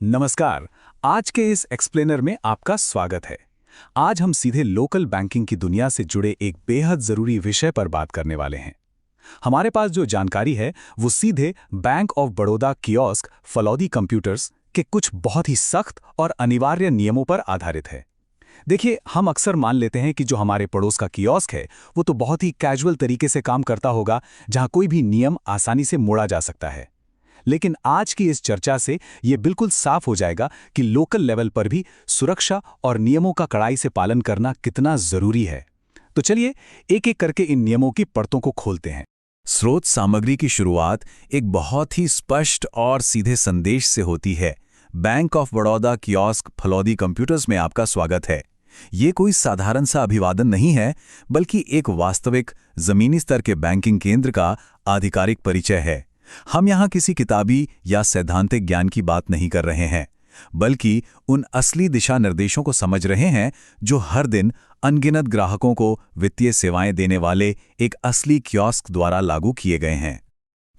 नमस्कार। आज के इस एक्सप्लेनर में आपका स्वागत है। आज हम सीधे लोकल बैंकिंग की दुनिया से जुड़े एक बेहद जरूरी विषय पर बात करने वाले हैं। हमारे पास जो जानकारी है वो सीधे bank of Baroda kiosk Phalodi computers के कुछ बहुत ही सख्त और अनिवार्य नियमों पर आधारित है। देखिए, हम अक्सर मान लेते हैं कि जो हमारे पड़ोस का कियोस्क है वो तो बहुत ही कैजुअल तरीके से काम करता होगा, जहां कोई भी नियम आसानी से मोड़ा जा सकता है। लेकिन आज की इस चर्चा से ये बिल्कुल साफ हो जाएगा कि लोकल लेवल पर भी सुरक्षा और नियमों का कड़ाई से पालन करना कितना जरूरी है। तो चलिए एक एक करके इन नियमों की परतों को खोलते हैं। स्रोत सामग्री की शुरुआत एक बहुत ही स्पष्ट और सीधे संदेश से होती है। Bank of Baroda kiosk Phalodi computers में आपका स्वागत है। ये कोई साधारण सा अभिवादन नहीं है, बल्कि एक वास्तविक जमीनी स्तर के बैंकिंग केंद्र का आधिकारिक परिचय है। हम यहाँ किसी किताबी या सैद्धांतिक ज्ञान की बात नहीं कर रहे हैं, बल्कि उन असली दिशा निर्देशों को समझ रहे हैं जो हर दिन अनगिनत ग्राहकों को वित्तीय सेवाएं देने वाले एक असली कियोस्क द्वारा लागू किए गए हैं।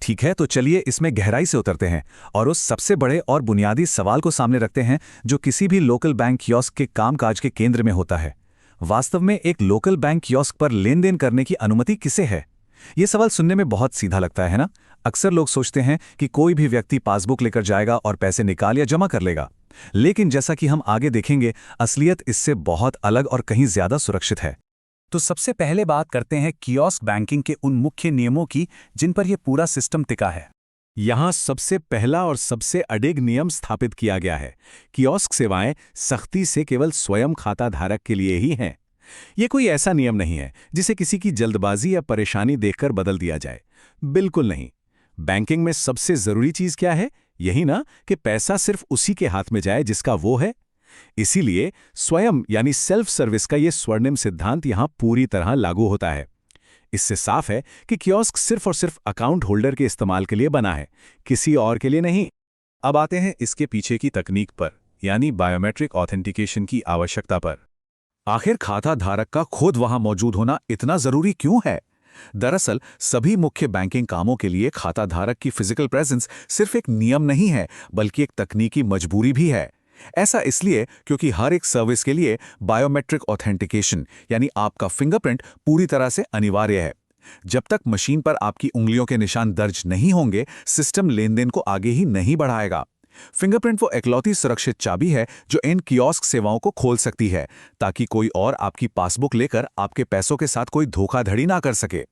ठीक है, तो चलिए इसमें गहराई से उतरते हैं और उस सबसे बड़े और बुनियादी सवाल को सामने रखते हैं जो किसी भी लोकल बैंक कियोस्क के कामकाज के केंद्र में होता है। वास्तव में एक लोकल बैंक कियोस्क पर लेन देन करने की अनुमति किसे है? ये सवाल सुनने में बहुत सीधा लगता है ना? अक्सर लोग सोचते हैं कि कोई भी व्यक्ति पासबुक लेकर जाएगा और पैसे निकाल या जमा कर लेगा। लेकिन जैसा कि हम आगे देखेंगे, असलियत इससे बहुत अलग और कहीं ज्यादा सुरक्षित है। तो सबसे पहले बात करते हैं कियोस्क बैंकिंग के उन मुख्य नियमों की जिन पर यह पूरा सिस्टम टिका है। यहाँ सबसे पहला और सबसे अडिग नियम स्थापित किया गया है। कियोस्क सेवाएं सख्ती से केवल स्वयं खाता धारक के लिए ही हैं। ये कोई ऐसा नियम नहीं है जिसे किसी की जल्दबाजी या परेशानी देखकर बदल दिया जाए। बिल्कुल नहीं। बैंकिंग में सबसे जरूरी चीज क्या है? यही ना कि पैसा सिर्फ उसी के हाथ में जाए जिसका वो है। इसीलिए स्वयं यानी सेल्फ सर्विस का ये स्वर्णिम सिद्धांत यहां पूरी तरह लागू होता है। इससे साफ है कि कियोस्क सिर्फ और सिर्फ अकाउंट होल्डर के इस्तेमाल के लिए बना है, किसी और के लिए नहीं। अब आते हैं इसके पीछे की तकनीक पर, यानी बायोमेट्रिक ऑथेंटिकेशन की आवश्यकता पर। आखिर खाता धारक का खुद वहां मौजूद होना इतना जरूरी क्यों है? दरअसल सभी मुख्य बैंकिंग कामों के लिए खाता धारक की फिजिकल प्रेजेंस सिर्फ एक नियम नहीं है, बल्कि एक तकनीकी मजबूरी भी है। ऐसा इसलिए क्योंकि हर एक सर्विस के लिए बायोमेट्रिक ऑथेंटिकेशन यानी आपका फिंगरप्रिंट पूरी तरह से अनिवार्य है। जब तक मशीन पर आपकी उंगलियों के निशान दर्ज नहीं होंगे, सिस्टम लेनदेन को आगे ही नहीं बढ़ाएगा। फिंगरप्रिंट वो इकलौती सुरक्षित चाबी है जो इन कियोस्क सेवाओं को खोल सकती है, ताकि कोई और आपकी पासबुक लेकर आपके पैसों के साथ कोई धोखाधड़ी ना कर सके।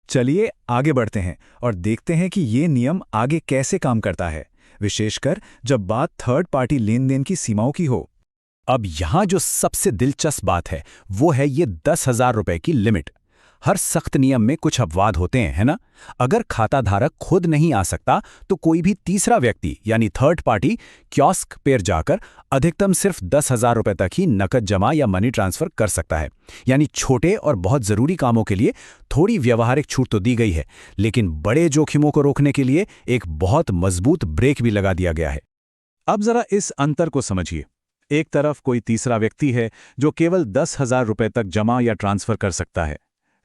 चलिए आगे बढ़ते हैं और देखते हैं कि ये नियम आगे कैसे काम करता है, विशेषकर जब बात थर्ड पार्टी लेन देन की सीमाओं की हो। अब यहाँ जो सबसे दिलचस्प बात है वो है ये 10,000 रुपए की लिमिट। हर सख्त नियम में कुछ अपवाद होते हैं, है ना? अगर खाता धारक खुद नहीं आ सकता तो कोई भी तीसरा व्यक्ति यानी थर्ड पार्टी कियोस्क पर जाकर अधिकतम सिर्फ 10,000 रुपए तक ही नकद जमा या मनी ट्रांसफर कर सकता है। यानी छोटे और बहुत जरूरी कामों के लिए थोड़ी व्यवहारिक छूट तो दी गई है, लेकिन बड़े जोखिमों को रोकने के लिए एक बहुत मजबूत ब्रेक भी लगा दिया गया है। अब जरा इस अंतर को समझिए। एक तरफ कोई तीसरा व्यक्ति है जो केवल 10,000 रुपए तक जमा या ट्रांसफर कर सकता है,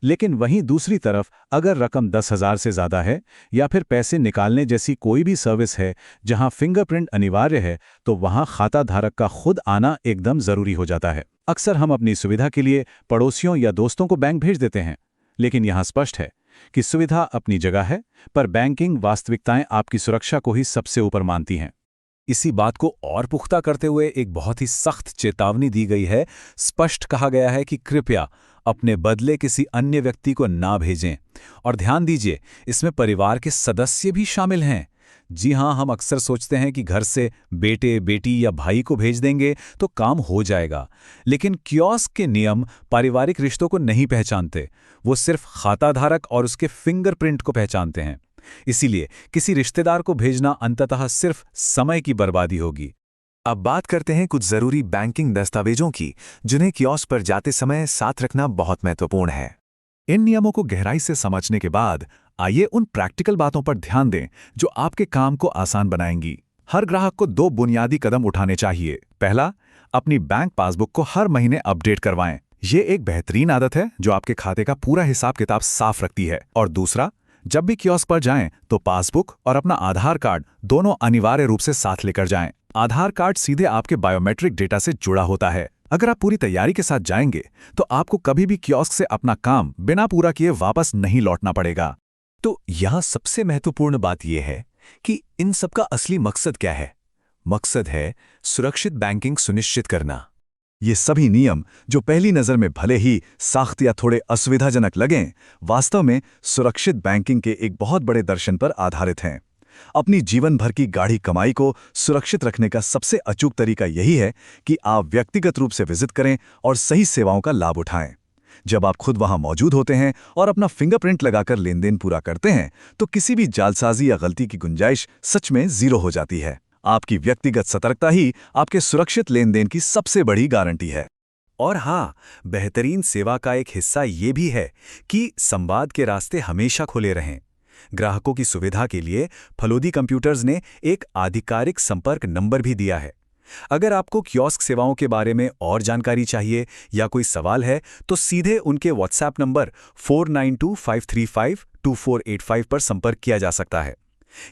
लेकिन वहीं दूसरी तरफ अगर रकम 10,000 से ज्यादा है या फिर पैसे निकालने जैसी कोई भी सर्विस है जहां फिंगरप्रिंट अनिवार्य है, तो वहां खाता धारक का खुद आना एकदम जरूरी हो जाता है। अक्सर हम अपनी सुविधा के लिए पड़ोसियों या दोस्तों को बैंक भेज देते हैं, लेकिन यहां स्पष्ट है कि सुविधा अपनी जगह है, पर बैंकिंग वास्तविकताएं आपकी सुरक्षा को ही सबसे ऊपर मानती हैं। इसी बात को और पुख्ता करते हुए एक बहुत ही सख्त चेतावनी दी गई है। स्पष्ट कहा गया है कि कृपया अपने बदले किसी अन्य व्यक्ति को ना भेजें। और ध्यान दीजिए, इसमें परिवार के सदस्य भी शामिल हैं। जी हां, हम अक्सर सोचते हैं कि घर से बेटे, बेटी या भाई को भेज देंगे तो काम हो जाएगा, लेकिन कियोस्क के नियम पारिवारिक रिश्तों को नहीं पहचानते। वो सिर्फ खाता धारक और उसके फिंगरप्रिंट को पहचानते हैं। इसीलिए किसी रिश्तेदार को भेजना अंततः सिर्फ समय की बर्बादी होगी। अब बात करते हैं कुछ जरूरी बैंकिंग दस्तावेजों की, जिन्हें कियोस्क पर जाते समय साथ रखना बहुत महत्वपूर्ण है। इन नियमों को गहराई से समझने के बाद आइए उन प्रैक्टिकल बातों पर ध्यान दें जो आपके काम को आसान बनाएंगी। हर ग्राहक को 2 बुनियादी कदम उठाने चाहिए। पहला, अपनी बैंक पासबुक को हर महीने अपडेट करवाएं। ये एक बेहतरीन आदत है जो आपके खाते का पूरा हिसाब किताब साफ रखती है। और दूसरा, जब भी कियोस्क पर जाएं तो पासबुक और अपना आधार कार्ड दोनों अनिवार्य रूप से साथ लेकर जाएं। आधार कार्ड सीधे आपके बायोमेट्रिक डेटा से जुड़ा होता है। अगर आप पूरी तैयारी के साथ जाएंगे तो आपको कभी भी कियोस्क से अपना काम बिना पूरा किए वापस नहीं लौटना पड़ेगा। तो यहाँ सबसे महत्वपूर्ण बात यह है कि इन सबका असली मकसद क्या है। मकसद है सुरक्षित बैंकिंग सुनिश्चित करना। ये सभी नियम जो पहली नज़र में भले ही सख्त या थोड़े असुविधाजनक लगें, वास्तव में सुरक्षित बैंकिंग के एक बहुत बड़े दर्शन पर आधारित हैं। अपनी जीवन भर की गाढ़ी कमाई को सुरक्षित रखने का सबसे अचूक तरीका यही है कि आप व्यक्तिगत रूप से विजिट करें और सही सेवाओं का लाभ उठाएं। जब आप खुद वहां मौजूद होते हैं और अपना फिंगरप्रिंट लगाकर लेनदेन पूरा करते हैं तो किसी भी जालसाजी या गलती की गुंजाइश सच में जीरो हो जाती है। आपकी व्यक्तिगत सतर्कता ही आपके सुरक्षित लेनदेन की सबसे बड़ी गारंटी है। और हाँ, बेहतरीन सेवा का एक हिस्सा ये भी है कि संवाद के रास्ते हमेशा खुले रहें। ग्राहकों की सुविधा के लिए फलोदी कंप्यूटर्स ने एक आधिकारिक संपर्क नंबर भी दिया है। अगर आपको कियोस्क सेवाओं के बारे में और जानकारी चाहिए या कोई सवाल है तो सीधे उनके व्हाट्सएप नंबर 4925352485 पर संपर्क किया जा सकता है।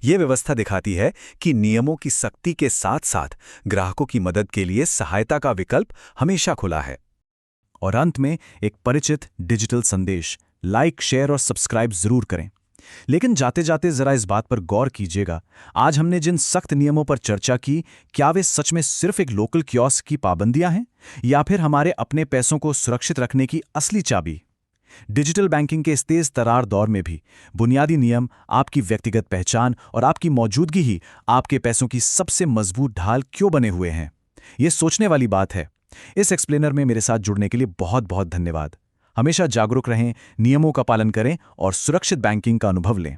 ये व्यवस्था दिखाती है कि नियमों की सख्ती के साथ साथ ग्राहकों की मदद के लिए सहायता का विकल्प हमेशा खुला है। और अंत में एक परिचित डिजिटल संदेश, लाइक, शेयर और सब्सक्राइब जरूर करें। लेकिन जाते जाते जरा इस बात पर गौर कीजिएगा, आज हमने जिन सख्त नियमों पर चर्चा की, क्या वे सच में सिर्फ एक लोकल कियोस्क की पाबंदियां हैं या फिर हमारे अपने पैसों को सुरक्षित रखने की असली चाबी? डिजिटल बैंकिंग के इस तेज तरार दौर में भी बुनियादी नियम, आपकी व्यक्तिगत पहचान और आपकी मौजूदगी ही आपके पैसों की सबसे मजबूत ढाल क्यों बने हुए हैं? ये सोचने वाली बात है। इस एक्सप्लेनर में मेरे साथ जुड़ने के लिए बहुत बहुत धन्यवाद। हमेशा जागरूक रहें, नियमों का पालन करें और सुरक्षित बैंकिंग का अनुभव लें।